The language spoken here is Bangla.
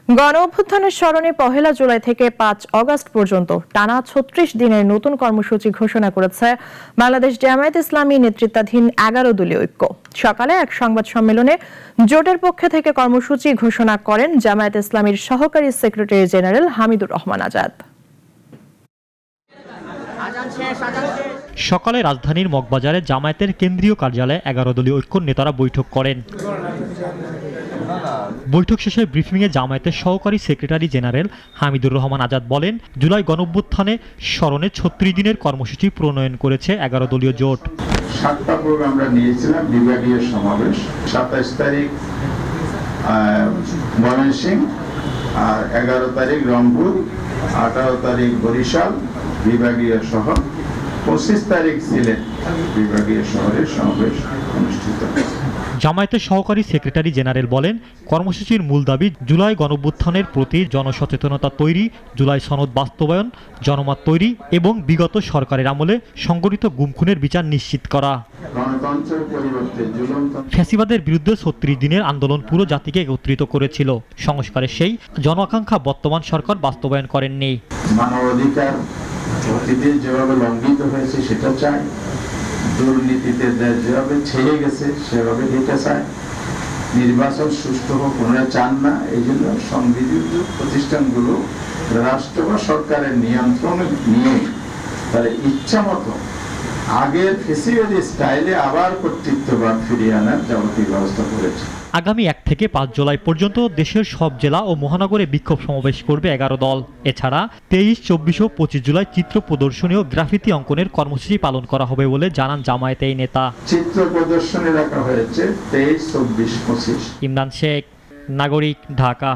গণ অভ্যুত্থানের স্মরণে ১ জুলাই থেকে ৫ আগস্ট পর্যন্ত টানা ৩৬ দিনের নতুন কর্মসূচি ঘোষণা করেছে বাংলাদেশ জামায়াতে ইসলামী নেতৃত্বাধীন ১১ দলীয় ঐক্য। সকালে এক সংবাদ সম্মেলনে জোটের পক্ষ থেকে কর্মসূচি ঘোষণা করেন জামায়াতে ইসলামীর সহকারী সেক্রেটারি জেনারেল হামিদুর রহমান আজাদ। সকালে রাজধানীর মগবাজারে জামায়াতের কেন্দ্রীয় কার্যালয়ে ১১ দলীয় ঐক্য নেতারা বৈঠক করেন। বৈঠক শেষে ব্রিফিংয়ে জামায়াতের সহকারী সেক্রেটারি জেনারেল হামিদুর রহমান আজাদ বলেন, জুলাই গণঅভ্যুত্থানে স্মরণে ৩৬ দিনের কর্মসূচি প্রণয়ন করেছে ১১ দলীয় জোট। ৭টা প্রোগ্রাম আমরা নিয়েছিলাম বিভাগীয় সমাবেশ। ২৭ তারিখ ময়মনসিংহ, আর ১১ তারিখ রংপুর, ১৮ তারিখ বরিশাল বিভাগীয় শহর, ২৫ তারিখ সিলেট বিভাগীয় শহরের সমাবেশ অনুষ্ঠিত। জামায়াতের সহকারী সেক্রেটারি জেনারেল বলেন, কর্মসূচির মূল দাবি জুলাই গণঅভ্যুত্থানের প্রতি জনসচেতনতা তৈরি, জুলাই সনদ বাস্তবায়ন, জনমত তৈরি এবং বিগত সরকারের আমলে সংগঠিত গুম-খুনের বিচার নিশ্চিত করা। ফ্যাসিবাদের বিরুদ্ধে ৩৬ দিনের আন্দোলন পুরো জাতিকে একত্রিত করেছিল। সংস্কারের সেই জন আকাঙ্ক্ষা বর্তমান সরকার বাস্তবায়ন করেননি। মানবাধিকার অতীতে যেভাবে লঙ্ঘিত হয়েছে সেটা চাই, দুর্নীতিতে যেভাবে ছেয়ে গেছে সেভাবে এটা চায়, নির্বাচন সুষ্ঠু হোক ওনারা চান না। এই জন্য সংবিধিত প্রতিষ্ঠানগুলো রাষ্ট্র বা সরকারের নিয়ন্ত্রণ নিয়ে তার ইচ্ছা মতো আগের ফেসিবাদী স্টাইলে আবার কর্তৃত্ববাদ ফিরিয়ে আনার যাবতীয় ব্যবস্থা করেছে। আগামী ১ থেকে ৫ জুলাই পর্যন্ত দেশের সব জেলা ও মহানগরে বিক্ষোভ সমাবেশ করবে ১১ দল। এছাড়া ২৩, ২৪ ও ২৫ জুলাই চিত্র প্রদর্শনী ও গ্রাফিতি অঙ্কনের কর্মসূচি পালন করা হবে বলে জানান জামায়াতের এই নেতা। চিত্র প্রদর্শনী রাখা হয়েছে ২৩, ২৪, ২৫। ইমরান শেখ, নাগরিক, ঢাকা।